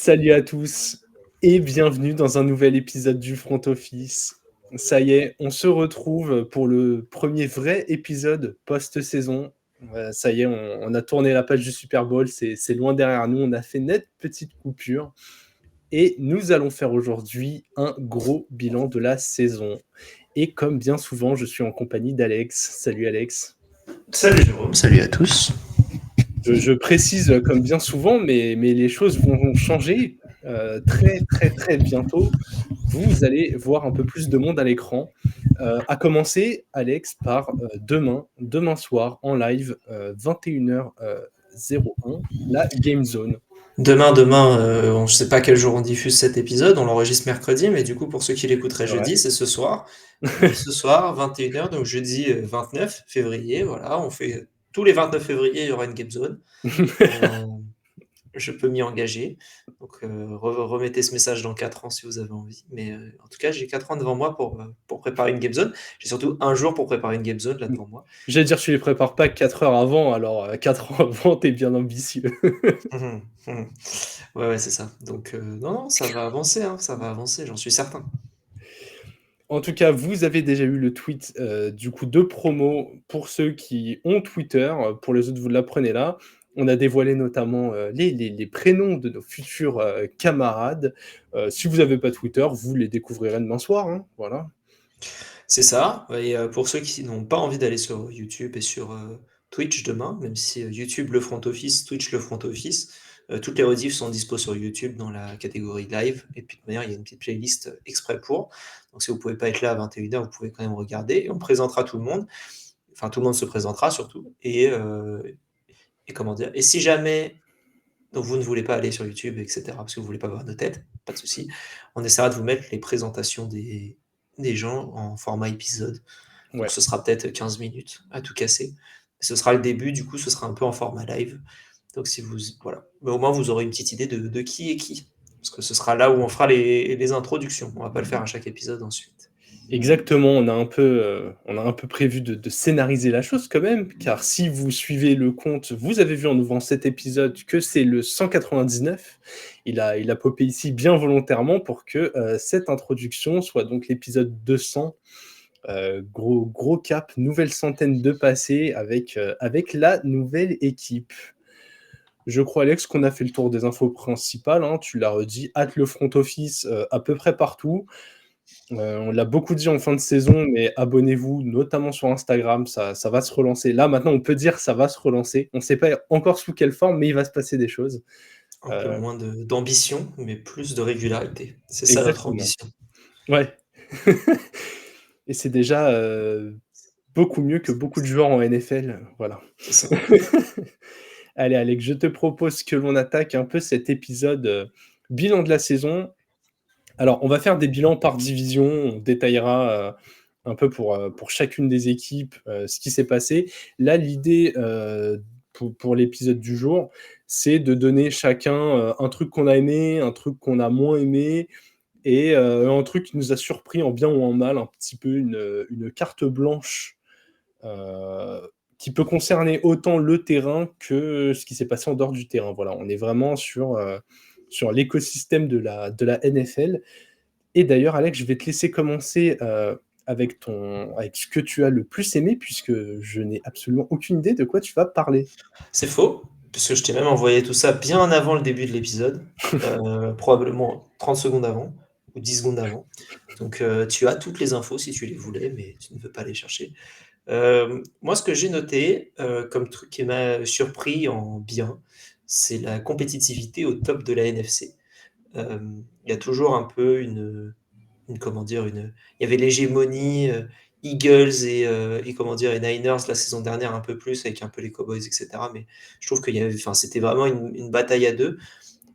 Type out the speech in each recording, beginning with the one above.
Salut à tous et bienvenue dans un nouvel épisode du Front Office. Ça y est, on se retrouve pour le premier vrai épisode post-saison. Ça y est, on a tourné la page du Super Bowl, c'est loin derrière nous, on a fait net petite coupure et nous allons faire aujourd'hui un gros bilan de la saison. Et comme bien souvent, je suis en compagnie d'Alex. Salut Alex. Salut Jérôme, salut à tous. Je précise comme bien souvent, mais les choses vont changer très très très bientôt. Vous allez voir un peu plus de monde à l'écran. À commencer, Alex, par demain soir, en live, 21h01, la Game Zone. Demain, on ne sait pas quel jour on diffuse cet épisode, on l'enregistre mercredi, mais du coup pour ceux qui l'écouteraient C'est vrai. jeudi, c'est ce soir. Ce soir, 21h, donc jeudi 29 février, voilà, on fait tous les 29 février, il y aura une Game Zone. Euh, je peux m'y engager. Donc remettez ce message dans 4 ans si vous avez envie. Mais en tout cas, j'ai 4 ans devant moi pour préparer une Game Zone. J'ai surtout un jour pour préparer une Game Zone là devant moi. J'allais dire, tu les prépares pas 4 heures avant, alors 4 ans avant, t'es bien ambitieux. Ouais, c'est ça. Donc non, ça va avancer, hein, ça va avancer, j'en suis certain. En tout cas, vous avez déjà eu le tweet du coup de promo pour ceux qui ont Twitter. Pour les autres, vous l'apprenez là. On a dévoilé notamment les prénoms de nos futurs camarades. Si vous n'avez pas Twitter, vous les découvrirez demain soir. Hein, voilà. C'est ça. Et pour ceux qui n'ont pas envie d'aller sur YouTube et sur Twitch demain, même si YouTube le front office, Twitch le front office, toutes les rediffs sont dispo sur YouTube dans la catégorie live. Et puis de manière, il y a une petite playlist exprès pour. Donc si vous pouvez pas être là à 21h, vous pouvez quand même regarder. Et on présentera tout le monde. Enfin, tout le monde se présentera surtout. Et comment dire. Et si jamais donc vous ne voulez pas aller sur YouTube, etc., parce que vous voulez pas voir nos têtes, pas de souci. On essaiera de vous mettre les présentations des gens en format épisode. Donc Ouais. ce sera peut-être 15 minutes à tout casser. Ce sera le début, du coup, ce sera un peu en format live. Donc si vous. Voilà. Mais au moins, vous aurez une petite idée de qui est qui. Parce que ce sera là où on fera les introductions. On va pas le faire à chaque épisode ensuite. Exactement, on a un peu prévu de scénariser la chose quand même, car si vous suivez le compte, vous avez vu en ouvrant cet épisode que c'est le 199. Il a popé ici bien volontairement pour que cette introduction soit donc l'épisode 200. Gros cap, nouvelle centaine de passés avec la nouvelle équipe. Je crois, Alex, qu'on a fait le tour des infos principales. Hein, tu l'as redit, hâte le front office à peu près partout. On l'a beaucoup dit en fin de saison, mais abonnez-vous, notamment sur Instagram, ça va se relancer. Là, maintenant, on peut dire ça va se relancer. On ne sait pas encore sous quelle forme, mais il va se passer des choses. Un peu moins d'ambition, mais plus de régularité. C'est ça notre Exactement. ambition. Ouais. Et c'est déjà beaucoup mieux que beaucoup de joueurs en NFL. Voilà. C'est ça. Allez, Alex, je te propose que l'on attaque un peu cet épisode bilan de la saison. Alors, on va faire des bilans par division, on détaillera un peu pour chacune des équipes ce qui s'est passé. Là, l'idée pour l'épisode du jour, c'est de donner chacun un truc qu'on a aimé, un truc qu'on a moins aimé, et un truc qui nous a surpris en bien ou en mal, un petit peu une carte blanche qui peut concerner autant le terrain que ce qui s'est passé en dehors du terrain. Voilà, on est vraiment sur l'écosystème de la NFL. Et d'ailleurs, Alex, je vais te laisser commencer avec ce que tu as le plus aimé, puisque je n'ai absolument aucune idée de quoi tu vas parler. C'est faux, parce que je t'ai même envoyé tout ça bien avant le début de l'épisode, probablement 30 secondes avant, ou 10 secondes avant. Donc tu as toutes les infos si tu les voulais, mais tu ne veux pas les chercher. Moi, ce que j'ai noté comme truc qui m'a surpris en bien, c'est la compétitivité au top de la NFC. Il y a toujours un peu comment dire, il y avait l'hégémonie Eagles et comment dire, et Niners la saison dernière un peu plus avec un peu les Cowboys, etc. Mais je trouve qu'il y avait, enfin, c'était vraiment une bataille à deux.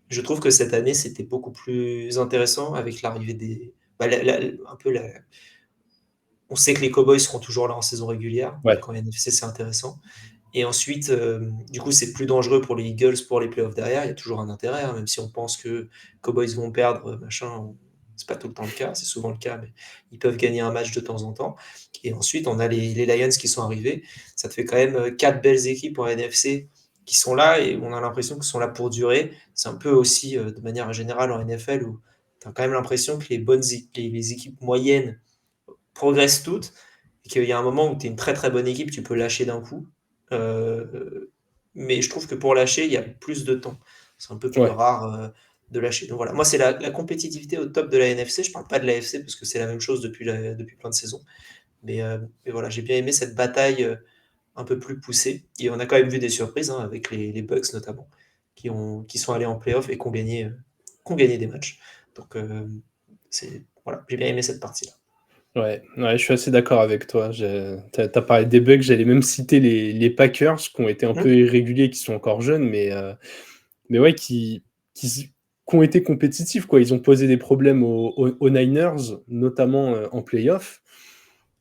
Je trouve que cette année, c'était beaucoup plus intéressant avec l'arrivée des. Bah, un peu on sait que les Cowboys seront toujours là en saison régulière, Ouais. donc en NFC, c'est intéressant. Et ensuite, du coup, c'est plus dangereux pour les Eagles pour les playoffs derrière. Il y a toujours un intérêt, hein, même si on pense que Cowboys vont perdre, machin. C'est pas tout le temps le cas, c'est souvent le cas, mais ils peuvent gagner un match de temps en temps. Et ensuite, on a les Lions qui sont arrivés. Ça te fait quand même 4 belles équipes en NFC qui sont là et on a l'impression qu'ils sont là pour durer. C'est un peu aussi, de manière générale en NFL où tu as quand même l'impression que les équipes moyennes progressent toutes et qu'il y a un moment où tu es une très, très bonne équipe, tu peux lâcher d'un coup. Mais je trouve que pour lâcher, il y a plus de temps. C'est un peu plus Ouais, rare, de lâcher. Donc voilà, moi, c'est la compétitivité au top de la NFC. Je parle pas de l'AFC parce que c'est la même chose depuis plein de saisons. Mais voilà, j'ai bien aimé cette bataille, un peu plus poussée et on a quand même vu des surprises, hein, avec les Bucks notamment, qui sont allés en playoff et qui ont gagné des matchs. Donc voilà, j'ai bien aimé cette partie-là. ouais, ouais, je suis assez d'accord avec toi. Tu as parlé des Bucks, j'allais même citer les Packers qui ont été un peu Mmh. irréguliers, qui sont encore jeunes, mais ouais, qui ont été compétitifs, quoi. Ils ont posé des problèmes aux Niners, notamment, en playoff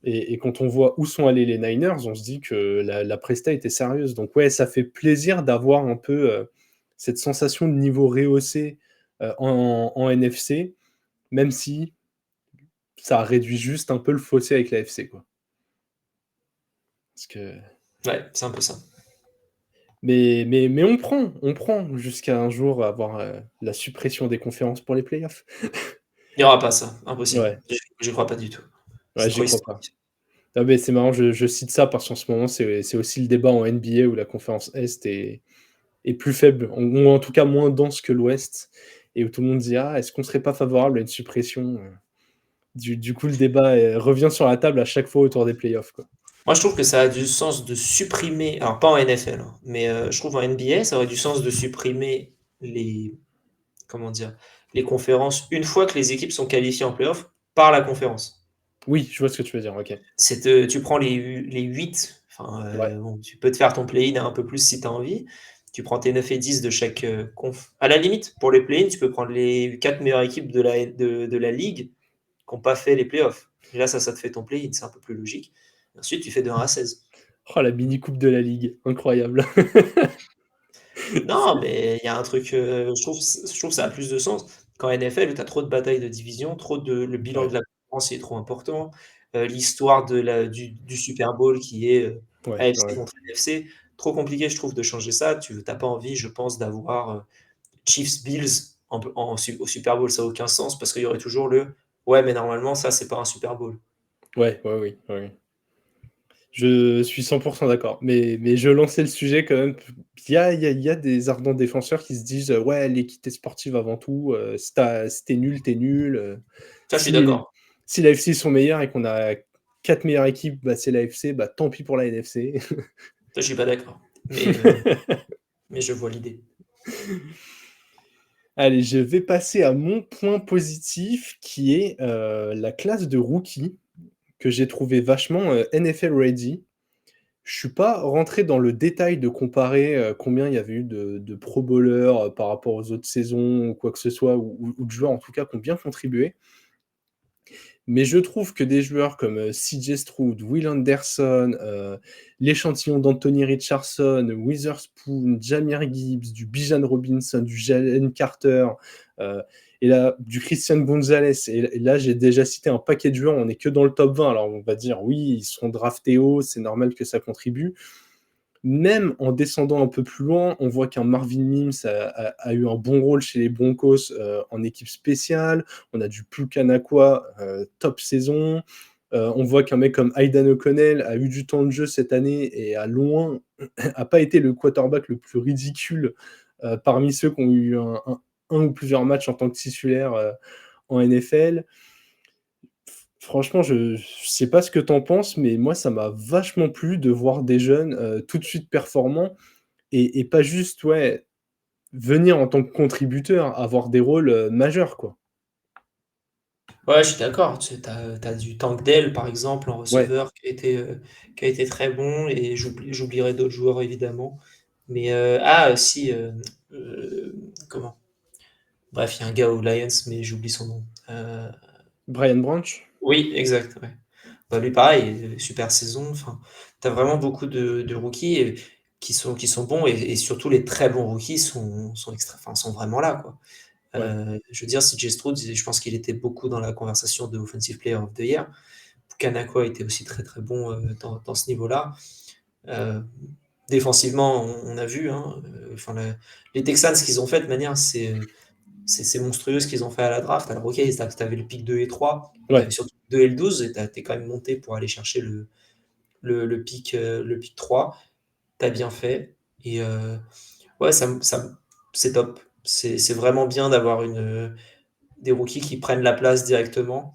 et quand on voit où sont allés les Niners, on se dit que la presta était sérieuse. Donc ouais, ça fait plaisir d'avoir un peu, cette sensation de niveau rehaussé, en NFC, même si ça réduit juste un peu le fossé avec la FC, quoi. Parce que Ouais, c'est un peu ça. mais on prend jusqu'à un jour avoir, la suppression des conférences pour les playoffs. Il y aura pas ça, impossible. Ouais, J'y crois pas du tout. ouais, C'est j'y trop crois pas. historique. Ah mais c'est marrant, je cite ça parce qu'en ce moment, c'est aussi le débat en NBA où la conférence Est est plus faible, ou en tout cas moins dense que l'Ouest et où tout le monde dit: «Ah, est-ce qu'on serait pas favorable à une suppression?» Du coup, le débat, revient sur la table à chaque fois autour des playoffs, quoi. Moi, je trouve que ça a du sens de supprimer alors pas en NFL, hein, mais je trouve en NBA, ça aurait du sens de supprimer les comment dire? Les conférences une fois que les équipes sont qualifiées en playoff par la conférence. Oui, je vois ce que tu veux dire, OK. Tu prends les 8, enfin, Ouais, bon, tu peux te faire ton play-in un peu plus si tu as envie. Tu prends tes 9 et 10 de chaque, conf. À la limite, pour les play-in, tu peux prendre les 4 meilleures équipes de la ligue qui ont pas fait les playoffs. Et là, ça te fait ton play-in, c'est un peu plus logique. Ensuite, tu fais de 1 à 16. oh la mini coupe de la ligue, incroyable. Non, mais il y a un truc, je trouve que ça a plus de sens. Qu'en NFL, où tu as trop de batailles de division, trop de le bilan Ouais, de la conférence est trop important, l'histoire du Super Bowl qui est, ouais, AFC ouais. contre NFC, trop compliqué, je trouve, de changer ça. Tu as pas envie, je pense, d'avoir, Chiefs-Bills au Super Bowl, ça a aucun sens parce qu'il y aurait toujours le: «Ouais, mais normalement, ça, c'est pas un Super Bowl». Ouais, ouais, oui, oui, oui. Je suis 100 d'accord, mais je lançais le sujet quand même. Il y a des ardents défenseurs qui se disent: «Ouais, l'équité sportive avant tout, si tu nul, t'es nul, Ça, je suis si d'accord. si la FC sont meilleurs et qu'on a 4 meilleures équipes, bah, c'est la FC, bah, tant pis pour la NFC». Ça, je suis pas d'accord, mais je vois l'idée. Allez, je vais passer à mon point positif qui est, la classe de rookies que j'ai trouvé vachement, NFL ready. Je suis pas rentré dans le détail de comparer, combien il y avait eu de pro bowlers, par rapport aux autres saisons ou quoi que ce soit, ou de joueurs en tout cas qui ont bien contribué. Mais je trouve que des joueurs comme, CJ Stroud, Will Anderson, l'échantillon d'Anthony Richardson, Witherspoon, Jahmyr Gibbs, du Bijan Robinson, du Jalen Carter, heu et là du Christian Gonzalez et là j'ai déjà cité un paquet de joueurs, on est que dans le top 20. Alors on va dire: «Oui, ils sont draftés haut, c'est normal que ça contribue». Même en descendant un peu plus loin, on voit qu'un Marvin Mims a eu un bon rôle chez les Broncos, en équipe spéciale. On a du Puka Nacua, top saison. On voit qu'un mec comme Aidan O'Connell a eu du temps de jeu cette année et a pas été le quarterback le plus ridicule, parmi ceux qui ont eu un ou plusieurs matchs en tant que titulaire, en NFL. Franchement, je sais pas ce que tu en penses, mais moi, ça m'a vachement plu de voir des jeunes, tout de suite performants et pas juste, ouais, venir en tant que contributeur, avoir des rôles, majeurs, quoi. Ouais, je suis d'accord. Tu as du Tank Dell, par exemple, en Ouais, receveur qui a été très bon et j'oublierai d'autres joueurs évidemment. Mais, si, comment? Bref, il y a un gars aux Lions, mais j'oublie son nom. Brian Branch? Oui, exact, ouais. Bah, lui pareil, super saison, enfin, tu as vraiment beaucoup de rookies qui sont bons et surtout les très bons rookies sont vraiment là, quoi. Ouais, Je veux dire, CJ Stroud, je pense qu'il était beaucoup dans la conversation de Offensive Player of the Year. Puka Nacua était aussi très, très bon, dans ce niveau-là. Heu, Défensivement, on a vu, hein, enfin les Texans, ce qu'ils ont fait de manière, c'est monstrueux ce qu'ils ont fait à la draft. Alors OK, tu avais le pick 2 et 3, mais tu avais Ouais, surtout le 2 et le 12 et tu es quand même monté pour aller chercher le pick 3. Tu as bien fait et ouais, c'est top. C'est vraiment bien d'avoir des rookies qui prennent la place directement.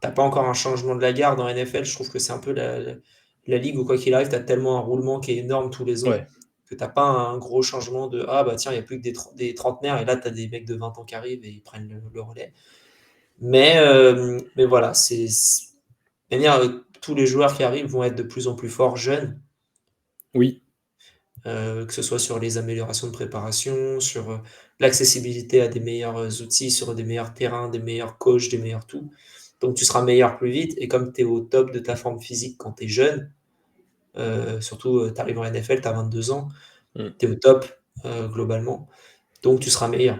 T'as pas encore un changement de la garde en NFL. Je trouve que c'est un peu la ligue où, quoi qu'il arrive, tu as tellement un roulement qui est énorme tous les ans ouais. que t'as pas un gros changement de ah bah tiens, il n'y a plus que des trentenaires et là, tu as des mecs de 20 ans qui arrivent et ils prennent le relais. Mais voilà, tous les joueurs qui arrivent vont être de plus en plus forts jeunes, Oui, que ce soit sur les améliorations de préparation, sur l'accessibilité à des meilleurs outils, sur des meilleurs terrains, des meilleurs coachs, des meilleurs tout. Donc tu seras meilleur plus vite. Et comme tu es au top de ta forme physique quand tu es jeune, surtout tu arrives en NFL, tu as 22 ans, mmh. tu es au top globalement. Donc tu seras meilleur.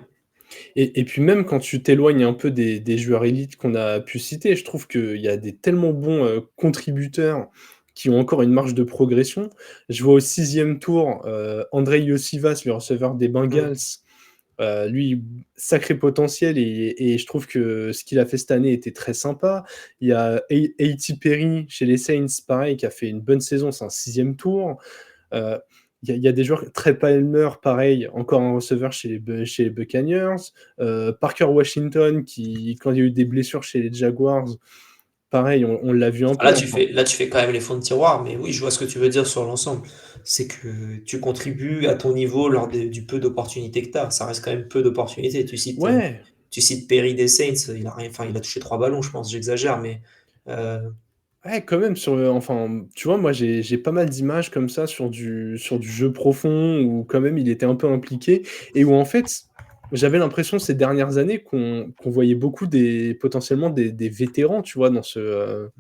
Et puis même quand tu t'éloignes un peu des joueurs élites qu'on a pu citer, je trouve qu'il y a des tellement bons, contributeurs qui ont encore une marge de progression. Je vois au 6e tour, Andrei Iosivas, le receveur des Mm. Bengals, lui, sacré potentiel et je trouve que ce qu'il a fait cette année était très sympa. Il y a A.T. Perry chez les Saints, pareil, qui a fait une bonne saison, c'est un 6e tour. Heu, il y a des joueurs Trey Palmer, pareil, encore un receveur chez les Buccaneers. Parker Washington qui, quand il y a eu des blessures chez les Jaguars, pareil, on l'a vu un Ah, peu, enfin là, tu fais quand même les fonds de tiroir, mais oui, je vois ce que tu veux dire sur l'ensemble. C'est que tu contribues à ton niveau du peu d'opportunités que tu as. Ça reste quand même peu d'opportunités. ouais, Tu cites Perry des Saints, il a rien, enfin, il a touché 3 ballons, je pense, j'exagère, mais euh, ouais, quand même sur, enfin, tu vois, moi j'ai pas mal d'images comme ça sur du jeu profond où quand même il était un peu impliqué et où en fait, j'avais l'impression ces dernières années qu'on voyait beaucoup potentiellement des vétérans, tu vois, dans ce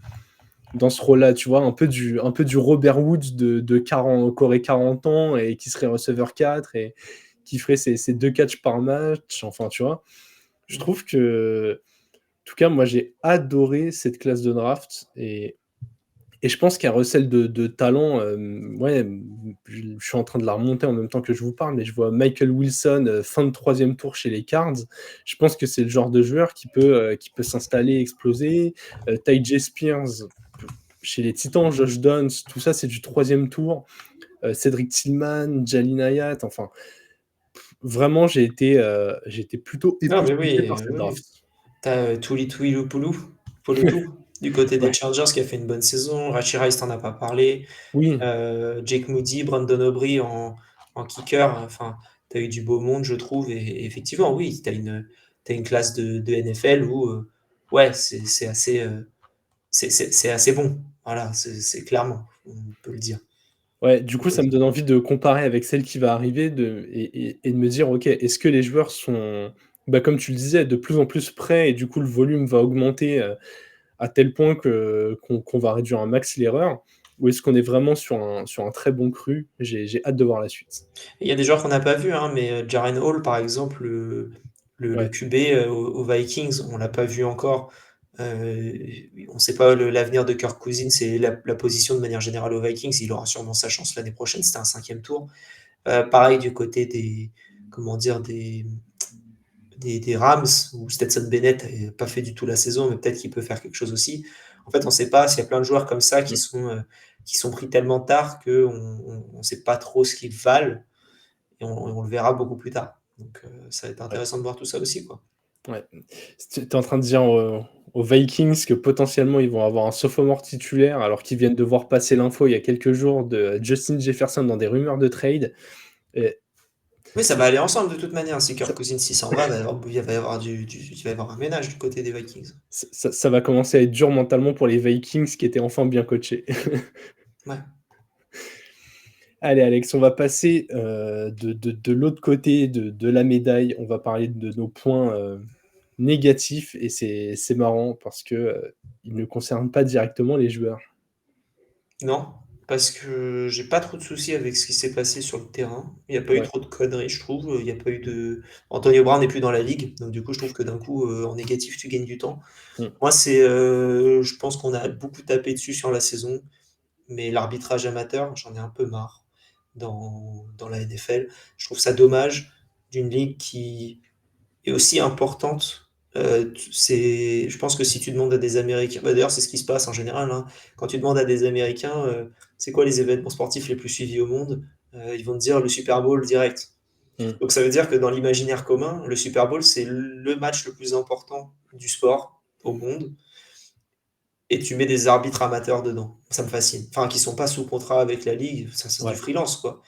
rôle-là, tu vois, un peu du Robert Woods de 40, qui aurait 40 ans et qui serait receveur 4 et qui ferait ses 2 catchs par match, enfin, tu vois? Je trouve que, en tout cas, moi, j'ai adoré cette classe de draft et je pense qu'elle recèle de talent, ouais, je suis en train de la remonter en même temps que je vous parle, mais je vois Michael Wilson, fin de 3e tour chez les Cards. Je pense que c'est le genre de joueur qui peut s'installer, exploser. Tyjae Spears, chez les Titans, Josh Downs, tout ça, c'est du 3e tour. Cédric Tillman, Jalin Hayat, enfin, vraiment, j'ai été plutôt non, mais époustouflé oui, par cette draft. t'as Tuli Tuilupoulou, Polotou, du côté des Ouais, Chargers qui a fait une bonne saison. Rachi Rice, t'en as pas parlé. oui, Jake Moody, Brandon Aubrey en kicker. Enfin, tu as eu du beau monde, je trouve. Et effectivement, oui, t'as une classe de NFL où, ouais, c'est assez bon. Voilà, c'est clairement, on peut le dire. ouais, du On coup, peut le ça me dire. donne envie de comparer avec celle qui va arriver et de me dire, OK, est-ce que les joueurs sont, bah, comme tu le disais, de plus en plus prêts et du coup, le volume va augmenter, à tel point qu'on va réduire un max l'erreur? Ou est-ce qu'on est vraiment sur un très bon cru? J'ai hâte de voir la suite. Il y a des joueurs qu'on n'a pas vus, hein, mais Jaren Hall, par exemple, le Ouais, QB aux Vikings, on l'a pas vu encore. On ne sait pas l'avenir de Kirk Cousins et la position de manière générale aux Vikings. Il aura sûrement sa chance l'année prochaine. C'était un 5e tour. Pareil du côté comment dire, des Rams, où Stetson Bennett n'a pas fait du tout la saison, mais peut-être qu'il peut faire quelque chose aussi. En fait, on ne sait pas s'il y a plein de joueurs comme ça mmh, qui sont pris tellement tard qu'on ne sait pas trop ce qu'ils valent et on le verra beaucoup plus tard. Donc ça va être ouais, intéressant de voir tout ça aussi, quoi. ouais. Tu es en train de dire aux Vikings que potentiellement ils vont avoir un sophomore titulaire alors qu'ils viennent de voir passer l'info il y a quelques jours de Justin Jefferson dans des rumeurs de trade et Oui, ça ça va aller ensemble de toute manière. Si ça Kirk Cousins s'y s'en va, il va y avoir il va y avoir un ménage du côté des Vikings. ça va commencer à être dur mentalement pour les Vikings qui étaient enfin bien coachés. Ouais. Allez Alex, on va passer, de l'autre côté de la médaille. On va parler de nos points, négatifs et c'est marrant parce que, ils ne concernent pas directement les joueurs. Non, parce que j'ai pas trop de soucis avec ce qui s'est passé sur le terrain. Il n'y a pas eu Ouais. trop de conneries, je trouve. Il y a pas eu de. Antonio Brown n'est plus dans la ligue, donc du coup, je trouve que d'un coup, en négatif, tu gagnes du temps. Mmh. Moi, je pense qu'on a beaucoup tapé dessus sur la saison, mais l'arbitrage amateur, j'en ai un peu marre. dans la NFL. Je trouve ça dommage d'une ligue qui est aussi importante. Je pense que si tu demandes à des Américains, bah, d'ailleurs c'est ce qui se passe en général, hein. Quand tu demandes à des Américains, c'est quoi les événements sportifs les plus suivis au monde? Ils vont te dire le Super Bowl direct. Mmh. Donc ça veut dire que dans l'imaginaire commun, le Super Bowl, c'est le match le plus important du sport au monde et tu mets des arbitres amateurs dedans. Ça me fascine. Enfin, qui sont pas sous contrat avec la ligue, ça c'est du Ouais. freelance, quoi.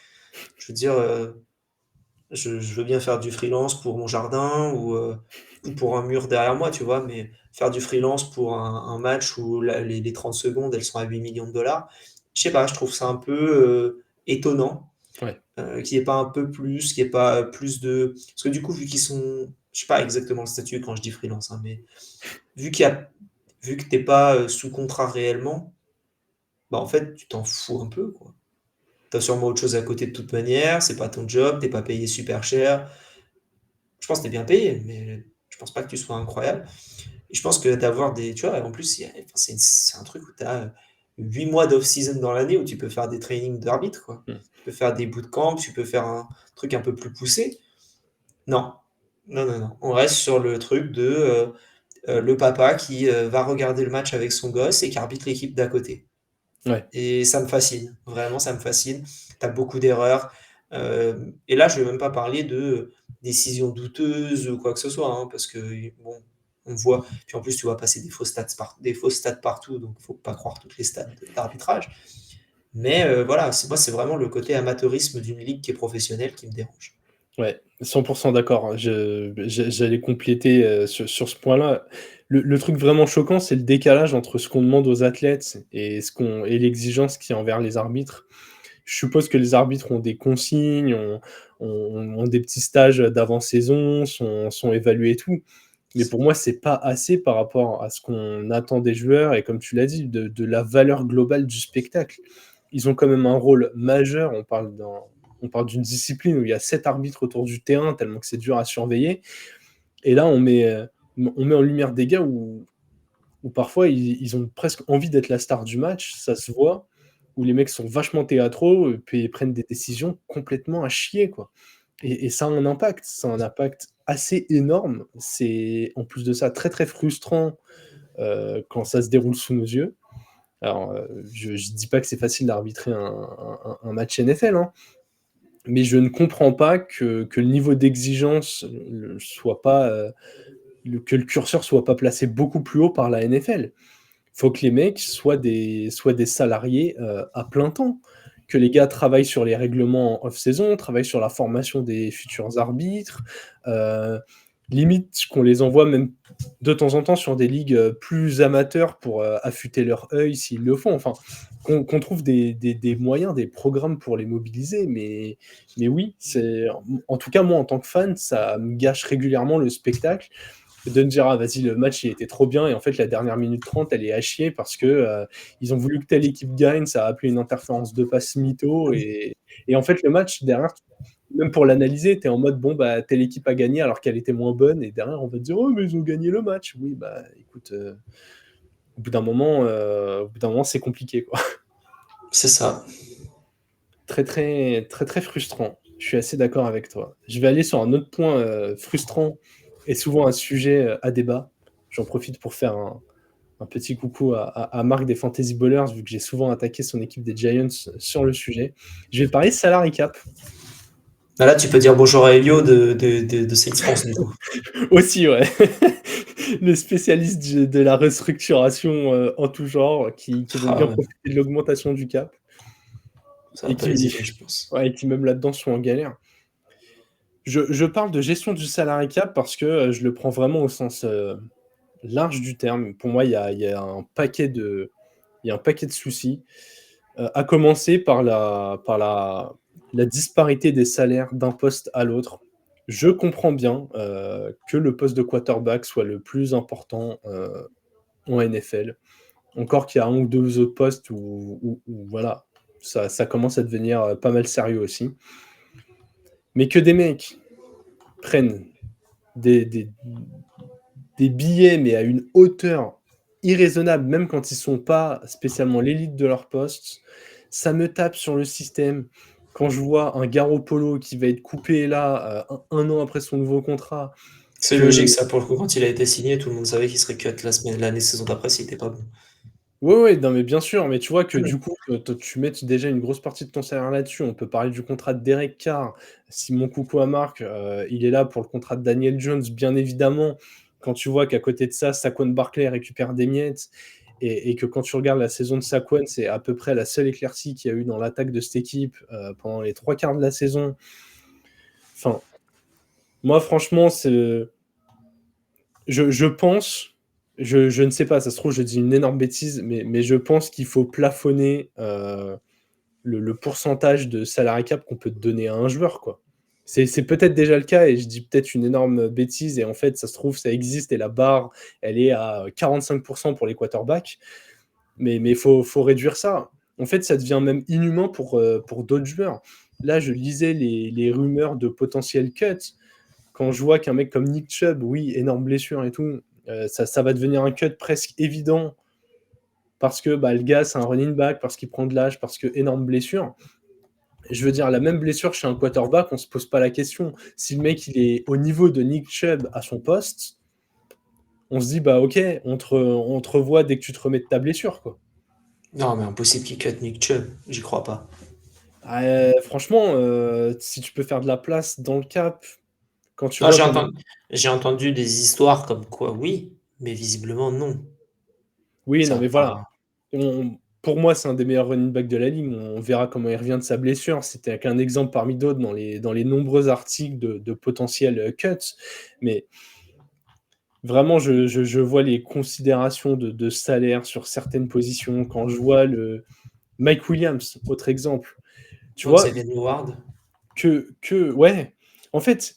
Je veux dire, je veux bien faire du freelance pour mon jardin ou pour un mur derrière moi, tu vois? Mais faire du freelance pour un match où les 30 secondes, elles sont à 8 millions de dollars, je sais pas, je trouve ça un peu, étonnant, Ouais. qu'il y ait pas un peu plus, qu'il y ait pas, plus de parce que du coup, vu qu'ils sont je sais pas exactement le statut quand je dis freelance, hein, mais vu qu'il y a vu que tu es pas, sous contrat réellement, bah, en fait, tu t'en fous un peu, quoi. Tu as sûrement autre chose à côté de toute manière, c'est pas ton job, tu es pas payé super cher. Je pense que tu es bien payé, mais je pense pas que tu sois incroyable et je pense que d'avoir des tu vois, en plus, il y a enfin, c'est un truc où tu as, 8 mois d'off-season dans l'année où tu peux faire des trainings d'arbitre, quoi. Mmh. Tu peux faire des bootcamps, tu peux faire un truc un peu plus poussé. Non. Non, non, non. On reste sur le truc de, le papa qui, va regarder le match avec son gosse et qui arbitre l'équipe d'à côté. Ouais. Et ça me fascine, vraiment ça me fascine. Tu as beaucoup d'erreurs, et là je vais même pas parler de décisions douteuses ou quoi que ce soit, hein, parce que, bon, on voit puis en plus tu vois passer des fausses stats partout, donc faut pas croire toutes les stats d'arbitrage. Mais, voilà, c'est vraiment le côté amateurisme d'une ligue qui est professionnelle qui me dérange. Ouais, 100 d'accord, hein. J'allais compléter, sur ce point-là. Le truc vraiment choquant, c'est le décalage entre ce qu'on demande aux athlètes et l'exigence qu'il y a envers les arbitres. Je suppose que les arbitres ont des consignes, ont des petits stages d'avant-saison, sont évalués et tout. Mais pour moi, c'est pas assez par rapport à ce qu'on attend des joueurs et comme tu l'as dit, de la valeur globale du spectacle. Ils ont quand même un rôle majeur. On parle d'une discipline où il y a 7 arbitres autour du terrain, tellement que c'est dur à surveiller. Et là, on met en lumière des gars où parfois ils ont presque envie d'être la star du match, ça se voit, où les mecs sont vachement théâtraux, puis ils prennent des décisions complètement à chier, quoi. Et ça a un impact assez énorme. C'est en plus de ça très, très frustrant, quand ça se déroule sous nos yeux. Alors, je dis pas que c'est facile d'arbitrer un match NFL, hein, mais je ne comprends pas que le niveau d'exigence, soit pas, que le curseur soit pas placé beaucoup plus haut par la NFL. Faut que les mecs soient des salariés, à plein temps. Que les gars travaillent sur les règlements en off saison, travaillent sur la formation des futurs arbitres, heu, limite qu'on les envoie même de temps en temps sur des ligues, plus amateurs pour, affûter leur œil s'ils le font. Enfin, qu'on trouve des moyens, des programmes pour les mobiliser, mais oui, c'est en tout cas moi en tant que fan, ça me gâche régulièrement le spectacle de me dire: «Ah vas-y, le match il était trop bien» et en fait la dernière minute 30 elle est à chier parce que, ils ont voulu que telle équipe gagne, ça a appelé une interférence de passe mytho et en fait le match derrière, même pour l'analyser, tu es en mode: «Bon bah, telle équipe a gagné alors qu'elle était moins bonne» et derrière on va te dire: «Oh mais ils ont gagné le match». Oui bah, écoute, au bout d'un moment c'est compliqué quoi. C'est ça. Très, très, très, très frustrant. Je suis assez d'accord avec toi. Je vais aller sur un autre point, frustrant et souvent un sujet, à débat. J'en profite pour faire un petit coucou à Marc des Fantasy Ballers, vu que j'ai souvent attaqué son équipe des Giants sur le sujet. Je vais parler salary cap Bah, là, tu peux dire bonjour à Elio de Saints France, du coup. aussi, ouais. Le spécialiste de la restructuration, en tout genre, qui vont Ah bien ouais, profiter de l'augmentation du cap ça va et pas les qui aider, je pense. ouais, et qui même là-dedans sont en galère. Je parle de gestion du salary cap parce que, je le prends vraiment au sens, large du terme. Pour moi, il y a un paquet de soucis, à commencer par la disparité des salaires d'un poste à l'autre. Je comprends bien, que le poste de quarterback soit le plus important, en NFL. Encore qu'il y a un ou 2 autres postes où voilà, ça commence à devenir, pas mal sérieux aussi. Mais que des mecs prennent des des des billets, mais à une hauteur irraisonnable, même quand ils sont pas spécialement l'élite de leur poste, ça me tape sur le système. quand je vois un Garoppolo qui va être coupé là, un an après son nouveau contrat, C'est que logique, ça, pour le coup, quand il a été signé, tout le monde savait qu'il serait cut l'année saison d'après s'il était pas bon. ouais, ouais, non, mais bien sûr, mais tu vois que du coup, toi, tu mets déjà une grosse partie de ton salaire là-dessus. On peut parler du contrat de Derek Carr. Si mon coucou à Marc, il est là pour le contrat de Daniel Jones, bien évidemment. Quand tu vois qu'à côté de ça, Saquon Barkley récupère des miettes et que quand tu regardes la saison de Saquon, c'est à peu près la seule éclaircie qu'il y a eu dans l'attaque de cette équipe pendant les 3 quarts de la saison. Enfin, moi, franchement, je pense, je ne sais pas, ça se trouve, je dis une énorme bêtise, mais je pense qu'il faut plafonner le pourcentage de salary cap qu'on peut te donner à un joueur, quoi. C'est peut-être déjà le cas et je dis peut-être une énorme bêtise et en fait, ça se trouve, ça existe et la barre, elle est à 45% pour les quarterbacks. Mais il faut réduire ça. En fait, ça devient même inhumain pour d'autres joueurs. Là, je lisais les rumeurs de potentiel cuts. Quand je vois qu'un mec comme Nick Chubb, oui, énorme blessure et tout, ça va devenir un cut presque évident parce que bah, le gars, c'est un running back, parce qu'il prend de l'âge, parce que énorme blessure. Je veux dire, la même blessure chez un quarterback, on ne se pose pas la question. Si le mec il est au niveau de Nick Chubb à son poste, on se dit, bah ok, on te revoit dès que tu te remets de ta blessure, quoi. Non, mais impossible qu'il cut Nick Chubb, j'y crois pas. Franchement, si tu peux faire de la place dans le cap, quand tu Ah, vois comment. j'ai entendu des histoires comme quoi oui, mais visiblement non. Oui, non, Ça mais voilà. va. Pour moi, c'est un des meilleurs running backs de la ligue. On verra comment il revient de sa blessure. C'était qu'un exemple parmi d'autres dans les nombreux articles de potentiels cuts. Mais vraiment, je vois les considérations de salaire sur certaines positions. Quand je vois le Mike Williams, autre exemple, tu Non, vois, Xavier Howard. ouais, en fait,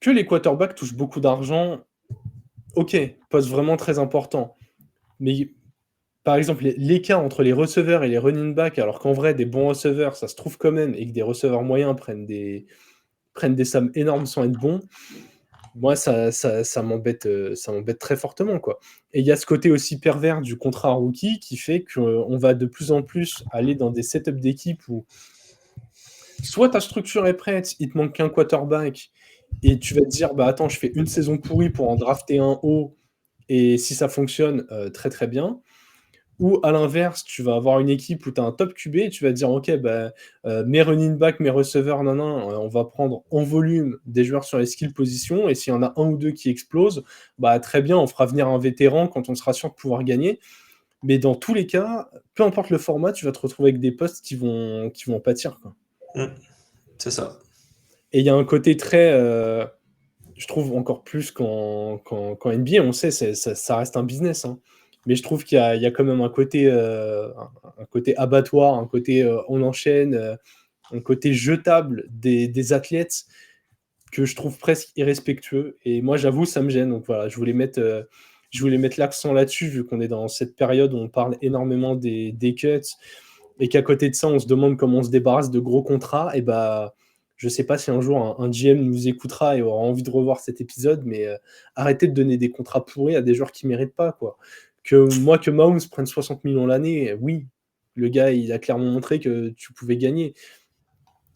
que les quarterbacks touchent beaucoup d'argent, ok, poste vraiment très important. Mais par exemple, l'écart entre les receveurs et les running backs, alors qu'en vrai, des bons receveurs, ça se trouve quand même, et que des receveurs moyens prennent des sommes énormes sans être bons, moi, ça m'embête très fortement, quoi. Et il y a ce côté aussi pervers du contrat rookie qui fait qu'on va de plus en plus aller dans des setups d'équipe où soit ta structure est prête, il te manque qu'un quarterback, et tu vas te dire, bah attends, je fais une saison pourrie pour en drafter un haut, et si ça fonctionne, très très bien. Ou à l'inverse, tu vas avoir une équipe où tu as un top QB et tu vas te dire, ok, bah, mes running back, mes receveurs, non, non, on va prendre en volume des joueurs sur les skill positions et s'il y en a un ou deux qui explosent, bah très bien, on fera venir un vétéran quand on sera sûr de pouvoir gagner. Mais dans tous les cas, peu importe le format, tu vas te retrouver avec des postes qui vont pâtir, quoi. C'est ça. Et il y a un côté très, je trouve encore plus qu'en NBA, on sait, ça reste un business, hein. Mais je trouve qu'il y a quand même un côté abattoir, un côté on enchaîne, un côté jetable des athlètes que je trouve presque irrespectueux. Et moi, j'avoue, ça me gêne. Donc voilà, je voulais mettre l'accent là-dessus, vu qu'on est dans cette période où on parle énormément des cuts et qu'à côté de ça, on se demande comment on se débarrasse de gros contrats. Et bah, je sais pas si un jour un GM nous écoutera et aura envie de revoir cet épisode, mais arrêtez de donner des contrats pourris à des joueurs qui méritent pas, quoi. Que Mahomes prenne 60 millions l'année, oui, le gars, il a clairement montré que tu pouvais gagner.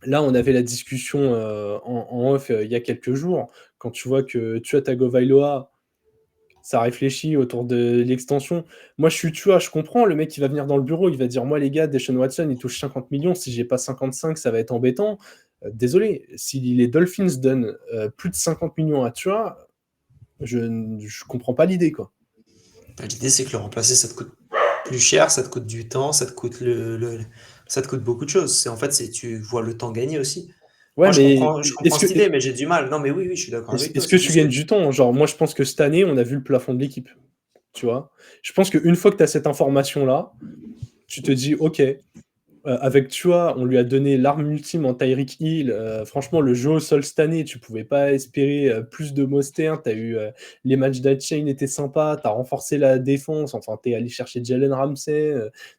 Là, on avait la discussion en off il y a quelques jours. Quand tu vois que Tua Tagovailoa, ça réfléchit autour de l'extension. Moi, je comprends. Le mec, il va venir dans le bureau, il va dire, moi, les gars, Deshaun Watson, il touche 50 millions. Si j'ai pas 55, ça va être embêtant. Désolé, si les Dolphins donnent plus de 50 millions à Tua, je comprends pas l'idée, quoi. Bah, l'idée, c'est que le remplacer, ça te coûte plus cher, ça te coûte du temps, ça te coûte ça te coûte beaucoup de choses. En fait, tu vois le temps gagné aussi. Ouais, Moi, mais je comprends est-ce que, cette idée, mais j'ai du mal. Non, mais oui, oui, je suis d'accord avec toi. est-ce que C'est tu juste que gagnes du temps? Genre, moi, je pense que cette année, on a vu le plafond de l'équipe. Tu vois? Je pense qu'une fois que tu as cette information-là, tu te dis, OK, avec Tua, on lui a donné l'arme ultime en Tyreek Hill. Franchement, le jeu au sol cette année, tu pouvais pas espérer plus de Mostert. Les matchs d'Hatchain étaient sympas. Tu as renforcé la défense. Enfin, tu es allé chercher Jalen Ramsey.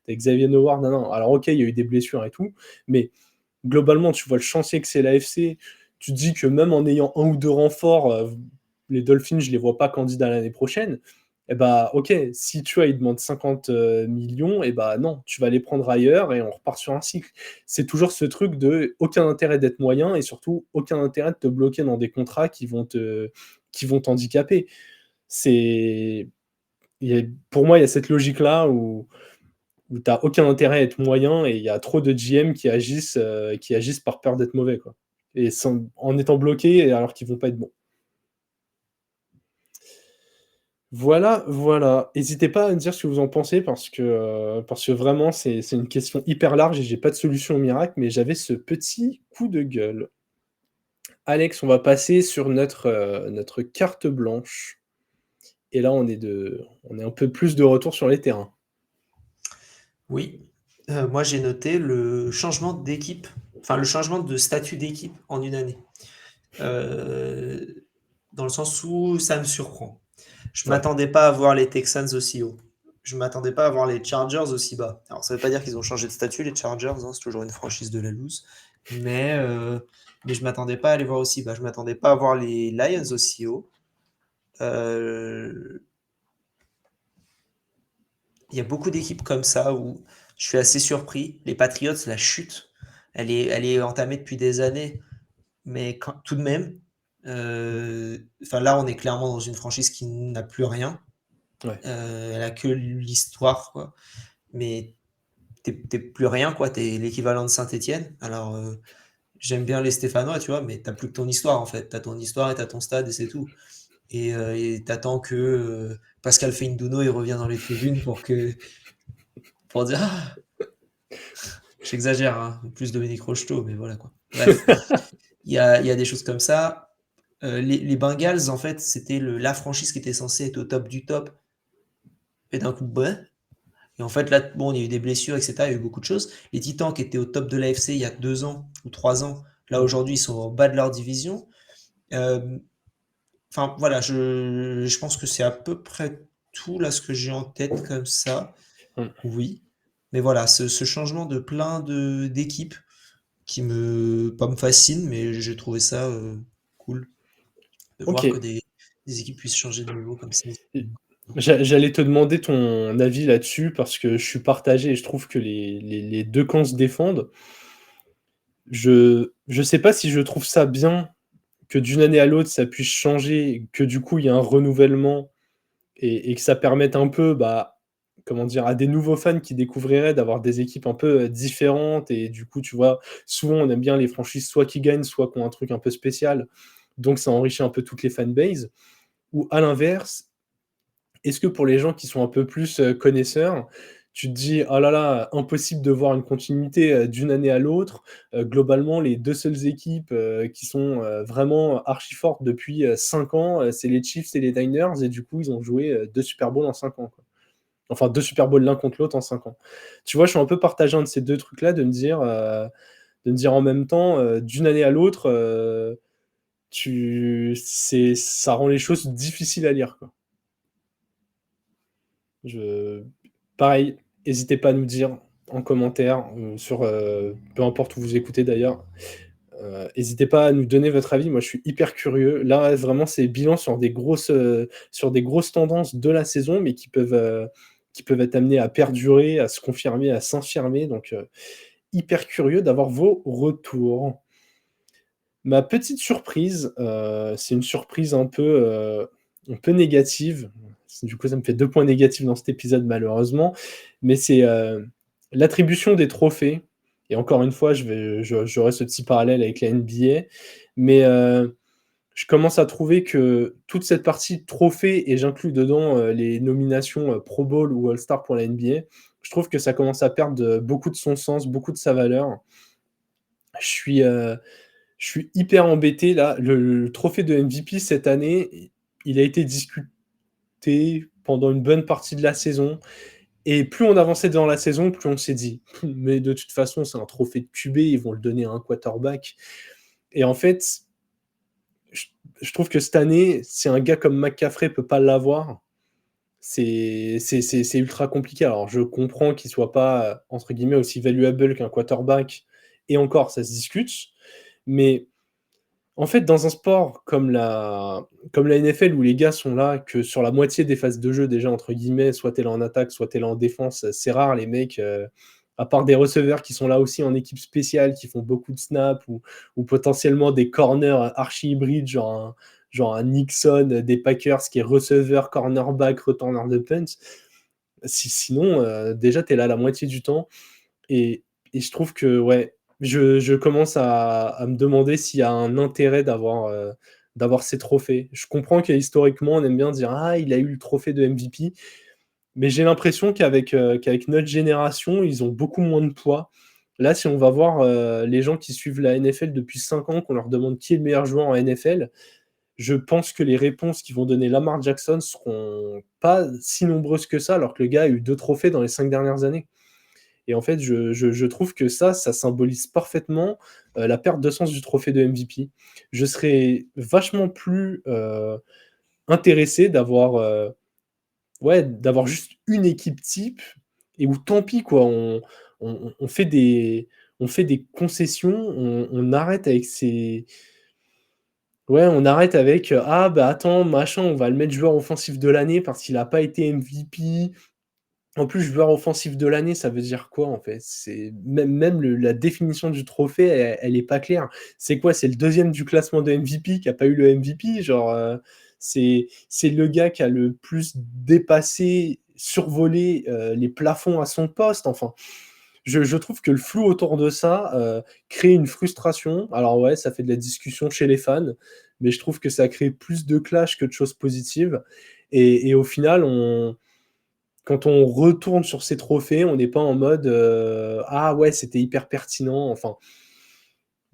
Tu as Xavier Howard. Non, non. Alors, OK, il y a eu des blessures et tout. Mais globalement, tu vois le chantier que c'est l'AFC. Tu te dis que même en ayant un ou deux renforts, les Dolphins, je les vois pas candidats l'année prochaine. Et bah, OK, si tu vois, ils demandent 50 millions, et bah, non, tu vas les prendre ailleurs et on repart sur un cycle. C'est toujours ce truc de aucun intérêt d'être moyen et surtout aucun intérêt de te bloquer dans des contrats qui vont t'handicaper. C'est il y a Pour moi, il y a cette logique-là où tu as aucun intérêt à être moyen et il y a trop de GM qui agissent par peur d'être mauvais, quoi, et en étant bloqués alors qu'ils vont pas être bons. Voilà, voilà. Hésitez pas à me dire ce que vous en pensez parce que vraiment c'est une question hyper large et j'ai pas de solution miracle, mais j'avais ce petit coup de gueule. Alex, on va passer sur notre carte blanche et là on est un peu plus de retour sur les terrains. Oui, moi j'ai noté le changement d'équipe, enfin le changement de statut d'équipe en une année. Dans le sens où ça me surprend. Je Ouais. m'attendais pas à voir les Texans aussi haut. Je m'attendais pas à voir les Chargers aussi bas. Alors ça veut pas dire qu'ils ont changé de statut, les Chargers, hein, c'est toujours une franchise de la loose. Mais je m'attendais pas à les voir aussi bas. Je m'attendais pas à voir les Lions aussi haut. Euh, Il y a beaucoup d'équipes comme ça où je suis assez surpris. Les Patriots, la chute, elle est entamée depuis des années, mais tout de même, enfin là, on est clairement dans une franchise qui n'a plus rien. Ouais. Elle a que l'histoire, quoi. Mais t'es plus rien, quoi. T'es l'équivalent de Saint-Étienne. Alors, j'aime bien les Stéphanois, tu vois, mais t'as plus que ton histoire, en fait. T'as ton histoire et t'as ton stade et c'est tout. Et t'attends que Pascal Feindouno il revient dans les tribunes pour dire ah, j'exagère, hein, plus Dominique Rocheteau, mais voilà quoi. Bref, il y a des choses comme ça. Les Bengals, en fait, c'était la franchise qui était censée être au top du top. Et d'un coup, bah. Et en fait, là, bon, il y a eu des blessures, etc. Il y a eu beaucoup de choses. Les Titans qui étaient au top de l'AFC il y a 2 ans ou 3 ans, là Mmh. aujourd'hui, ils sont au bas de leur division. Euh, Enfin, voilà, je pense que c'est à peu près tout là ce que j'ai en tête comme ça. Mmh. Oui. Mais voilà, ce changement de plein d'équipes qui pas me fascine, mais j'ai trouvé ça cool de voir que OK. des équipes puissent changer de niveau comme ça. Et j'allais te demander ton avis là-dessus parce que je suis partagé et je trouve que les 2 camps se défendent. Je sais pas si je trouve ça bien que d'une année à l'autre, ça puisse changer, que du coup, il y a un renouvellement et que ça permette un peu, bah, comment dire? À des nouveaux fans qui découvriraient d'avoir des équipes un peu, différentes et du coup, tu vois? Souvent, on aime bien les franchises soit qui gagnent, soit qui ont un truc un peu spécial, donc ça enrichit un peu toutes les fanbases. Ou à l'inverse, est-ce que pour les gens qui sont un peu plus, connaisseurs, tu te dis: «Oh là là, impossible de voir une continuité, d'une année à l'autre». Globalement, les 2 seules équipes, qui sont, vraiment archi fortes depuis, 5 ans, c'est les Chiefs et les Niners et du coup, ils ont joué, 2 Super Bowls en 5 ans, quoi. Enfin 2 Super Bowls l'un contre l'autre en 5 ans. Tu vois, je suis un peu partagé entre ces 2 trucs-là de me dire en même temps, d'une année à l'autre, ça rend les choses difficiles à lire, quoi. Je Pareil, n'hésitez pas à nous dire en commentaire, peu importe où vous écoutez d'ailleurs, hésitez pas à nous donner votre avis. Moi, je suis hyper curieux. Là, vraiment, c'est bilan sur des grosses tendances de la saison, mais qui peuvent être amenées à perdurer, à se confirmer, à s'infirmer, donc hyper curieux d'avoir vos retours. Ma petite surprise, c'est une surprise un peu négative. Du coup, ça me fait 2 points négatifs dans cet épisode malheureusement, mais c'est, l'attribution des trophées et encore une fois, j'aurai ce petit parallèle avec la NBA, mais, je commence à trouver que toute cette partie trophées et j'inclus dedans, les nominations, Pro Bowl ou All-Star pour la NBA, je trouve que ça commence à perdre beaucoup de son sens, beaucoup de sa valeur. Je suis, heu je suis hyper embêté là. Le trophée de MVP cette année, il a été discuté pendant une bonne partie de la saison et plus on avançait dans la saison, plus on s'est dit: «Mais de toute façon, c'est un trophée de QB, ils vont le donner à un quarterback» et en fait, je je trouve que cette année, si un gars comme McCaffrey peut pas l'avoir, c'est ultra compliqué. Alors je comprends qu'il soit pas, entre guillemets «aussi valuable» qu'un quarterback et encore ça se discute, mais En fait, dans un sport comme la NFL où les gars sont là que sur la moitié des phases de jeu déjà entre guillemets, soit tu es là en attaque, soit tu es là en défense, c'est rare les mecs, à part des receveurs qui sont là aussi en équipe spéciale, qui font beaucoup de snaps ou potentiellement des corners archi hybrides, genre un Nixon des Packers qui est receveur, cornerback, retourneur de punt. Sinon, déjà tu es là la moitié du temps et je trouve que ouais, je commence à me demander s'il y a un intérêt d'avoir ces trophées. Je comprends qu'historiquement, on aime bien dire: «Ah, il a eu le trophée de MVP», mais j'ai l'impression qu'avec notre génération, ils ont beaucoup moins de poids. Là, si on va voir, les gens qui suivent la NFL depuis 5 ans, qu'on leur demande qui est le meilleur joueur en NFL, je pense que les réponses qu'ils vont donner Lamar Jackson seront pas si nombreuses que ça, alors que le gars a eu 2 trophées dans les 5 dernières années. Et en fait, je trouve que ça symbolise parfaitement, la perte de sens du trophée de MVP. Je serais vachement plus, intéressé d'avoir juste une équipe type et où tant pis quoi, on fait des concessions, on arrête avec ces on arrête avec, «Ah bah attends machin, on va le mettre joueur offensif de l'année parce qu'il a pas été MVP». En plus, joueur offensif de l'année, ça veut dire quoi, en fait? C'est même la définition du trophée, elle est pas claire. C'est quoi? C'est le deuxième du classement de MVP qui a pas eu le MVP? Genre, c'est le gars qui a le plus dépassé, survolé, les plafonds à son poste, enfin. Je trouve que le flou autour de ça, crée une frustration. Alors ouais, ça fait de la discussion chez les fans, mais je trouve que ça crée plus de clash que de choses positives et au final, quand on retourne sur ces trophées, on n'est pas en mode, «Ah ouais, c'était hyper pertinent», enfin,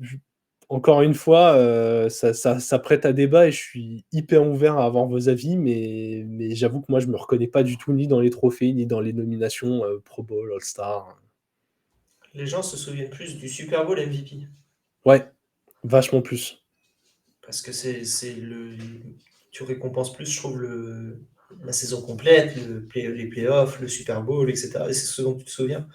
j encore une fois, ça prête à débat et je suis hyper ouvert à avoir vos avis, mais j'avoue que moi, je me reconnais pas du tout ni dans les trophées, ni dans les nominations, Pro Bowl, All-Star. Les gens se souviennent plus du Super Bowl MVP. Ouais, vachement plus. Parce que c'est le tu récompenses plus, je trouve, la saison complète, les playoffs, le Super Bowl, et cetera et c'est ce dont tu te souviens.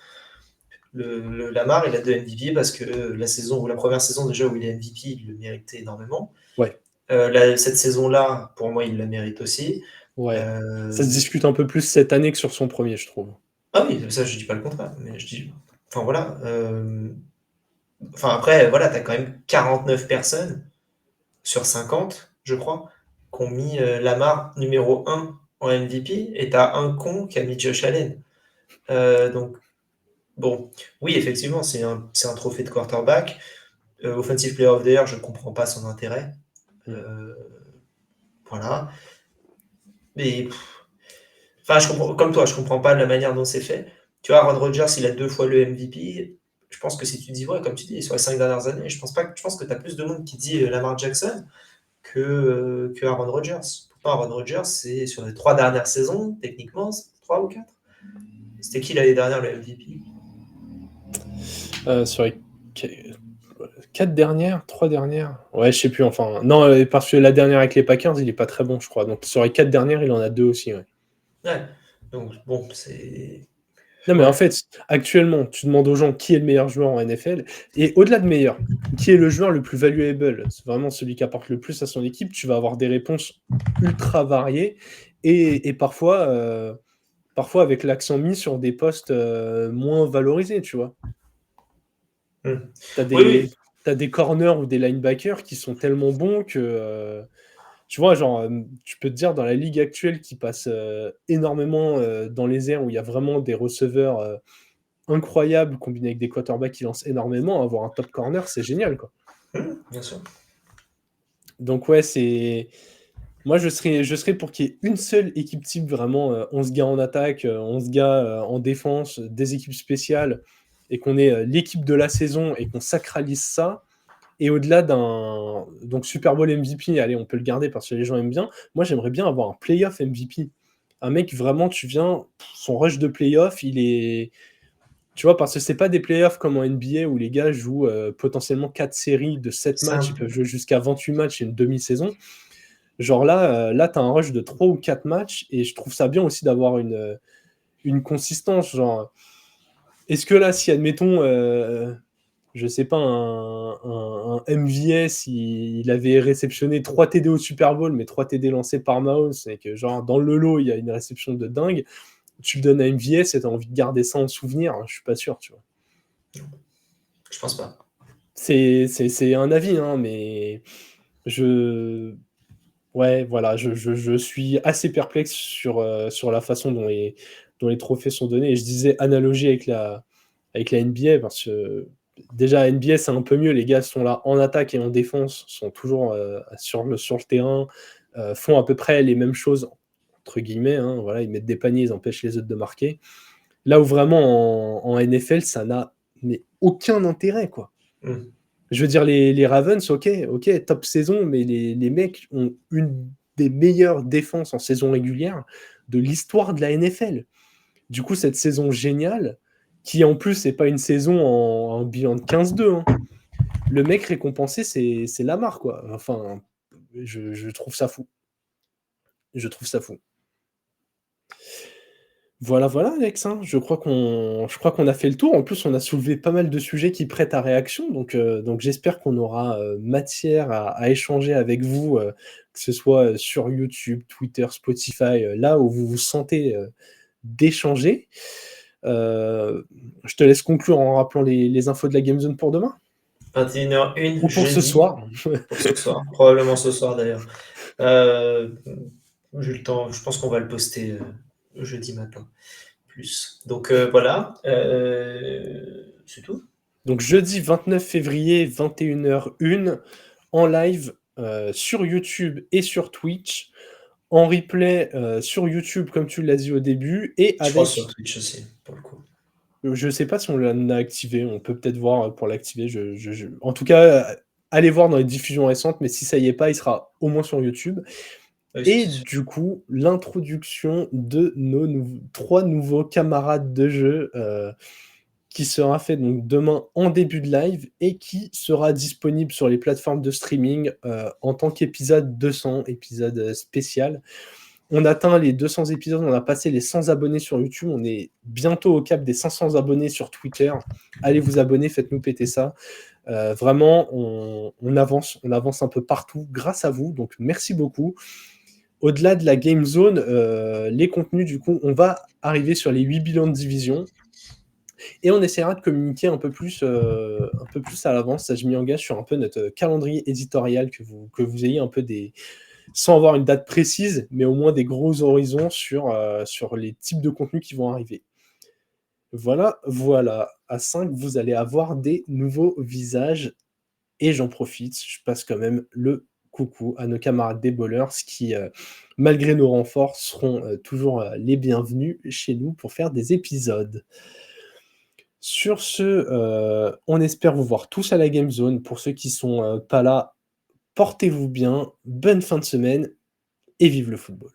Le Lamar, il a 2 MVP parce que la première saison déjà où il est MVP, il le méritait énormément. Ouais, Cette saison-là, pour moi, il la mérite aussi. ouais. Ça se Heu, discute un peu plus cette année que sur son premier, je trouve. ah oui, ça je dis pas le contraire, mais je dis enfin voilà, enfin après voilà, tu as quand même 49 personnes sur 50, je crois, qui ont mis, Lamar numéro 1 en MVP et tu as un con qui a mis Josh Allen. Donc bon, oui, effectivement, c'est un trophée de quarterback. Offensive Player of the Year, je ne comprends pas son intérêt. Mmh. Heu, voilà. Mais enfin, je comprends, comme toi, je comprends pas la manière dont c'est fait. Tu vois, Aaron Rodgers, il a 2 fois le MVP. Je pense que si tu dis, ouais, comme tu dis, sur les 5 dernières années, je pense que tu as plus de monde qui dit Lamar Jackson que Aaron Rodgers. Pourtant, Aaron Rodgers, c'est sur les 3 dernières saisons, techniquement, 3 ou 4. C'était qui l'année dernière le MVP? Sur les qu 4 dernières, 3 dernières? Ouais, je sais plus, enfin non, parce que la dernière avec les Packers, il est pas très bon, je crois. Donc sur les 4 dernières, il en a 2 aussi, ouais. Ouais. Donc, bon, c'est. Non, mais en Ouais. fait, actuellement, tu demandes aux gens qui est le meilleur joueur en NFL et au-delà de meilleur, qui est le joueur le plus valuable? C'est vraiment celui qui apporte le plus à son équipe. Tu vas avoir des réponses ultra variées et parfois avec l'accent mis sur des postes, moins valorisés, tu vois? Mmh. Tu as Oui, oui. des tu des corners ou des linebackers qui sont tellement bons que, tu vois, genre, tu peux te dire dans la ligue actuelle qui passe, énormément, dans les airs où il y a vraiment des receveurs, incroyables combinés avec des quarterbacks qui lancent énormément, avoir un top corner, c'est génial, quoi. Mmh, bien sûr. Donc ouais, moi je serais pour qu'il y ait une seule équipe type vraiment, 11 gars en attaque, 11 gars, en défense, des équipes spéciales et qu'on ait, l'équipe de la saison et qu'on sacralise ça et au-delà d'un donc Super Bowl MVP, allez, on peut le garder parce que les gens aiment bien. Moi, j'aimerais bien avoir un playoff MVP. Un mec vraiment, tu viens, son rush de playoff, il est tu vois? Parce que c'est pas des playoffs comme en NBA où les gars jouent, potentiellement 4 séries de 7 matchs, ils Simple. peuvent jouer jusqu'à 28 matchs et une demi-saison. Genre là, tu as un rush de 3 ou 4 matchs et je trouve ça bien aussi d'avoir une consistance. Genre, est-ce que là, si admettons, je sais pas, un MVS, il avait réceptionné 3 TD au Super Bowl, mais 3 TD lancés par Mahomes, et que genre dans le lot, il y a une réception de dingue. Tu le donnes à MVS et tu as envie de garder ça en souvenir, je suis pas sûr, tu vois. Je pense pas. C'est un avis, hein, mais je ouais, voilà, je suis assez perplexe sur la façon dont les trophées sont donnés, et je disais analogie avec la NBA parce que déjà NBA, c'est un peu mieux. Les gars sont là en attaque et en défense, sont toujours, sur le terrain, font à peu près les mêmes choses entre guillemets, hein, voilà, ils mettent des paniers, ils empêchent les autres de marquer. Là où vraiment en NFL, ça n'a mais aucun intérêt, quoi. Mmh. Je veux dire, les Ravens, ok, top saison, mais les mecs ont une des meilleures défenses en saison régulière de l'histoire de la NFL. Du coup, cette saison géniale, qui en plus n'est pas une saison en bilan de 15-2, hein. Le mec récompensé, c'est Lamar, quoi. Enfin, je trouve ça fou. Je trouve ça fou. Voilà, voilà, Alex, hein. Je crois qu'on a fait le tour. En plus, on a soulevé pas mal de sujets qui prêtent à réaction, donc j'espère qu'on aura, matière à échanger avec vous, que ce soit, sur YouTube, Twitter, Spotify, là où vous vous sentez, d'échanger. Je te laisse conclure en rappelant les infos de la Game Zone pour demain? 21h01 Ou pour ce jeudi, soir? pour ce soir, probablement ce soir d'ailleurs. Heu, j'ai le temps, je pense qu'on va le poster, jeudi matin, plus. Donc voilà, c'est tout. Donc jeudi 29 février, 21h01, en live, sur YouTube et sur Twitch, en replay, sur YouTube comme tu l'as dit au début, et Je crois sur avec Twitch aussi, pour le coup. je sais pas si on l'a activé, on peut peut-être voir, pour l'activer, en tout cas, allez voir dans les diffusions récentes, mais si ça y est pas, il sera au moins sur YouTube. Oui, ça Et c'est sûr. du coup, l'introduction de nos 3 nouveaux camarades de jeu, qui sera fait donc demain en début de live et qui sera disponible sur les plateformes de streaming, en tant qu'épisode 200, épisode, spécial. On atteint les 200 épisodes, on a passé les 100 abonnés sur YouTube, on est bientôt au cap des 500 abonnés sur Twitter. Allez vous abonner, faites-nous péter ça. Vraiment, on avance un peu partout grâce à vous, donc merci beaucoup. Au-delà de la Game Zone, les contenus, du coup, on va arriver sur les 8 bilans de division et on essaiera de communiquer un peu plus à l'avance. Ça, je m'y engage sur un peu notre calendrier éditorial, que vous ayez un peu des, sans avoir une date précise, mais au moins des gros horizons sur les types de contenus qui vont arriver. Voilà, voilà. À 5, vous allez avoir des nouveaux visages et j'en profite, je passe quand même le coucou à nos camarades des bowlers qui, malgré nos renforts, seront, toujours, les bienvenus chez nous pour faire des épisodes. Sur ce, on espère vous voir tous à la Game Zone. Pour ceux qui sont, pas là, portez-vous bien, bonne fin de semaine et vive le football.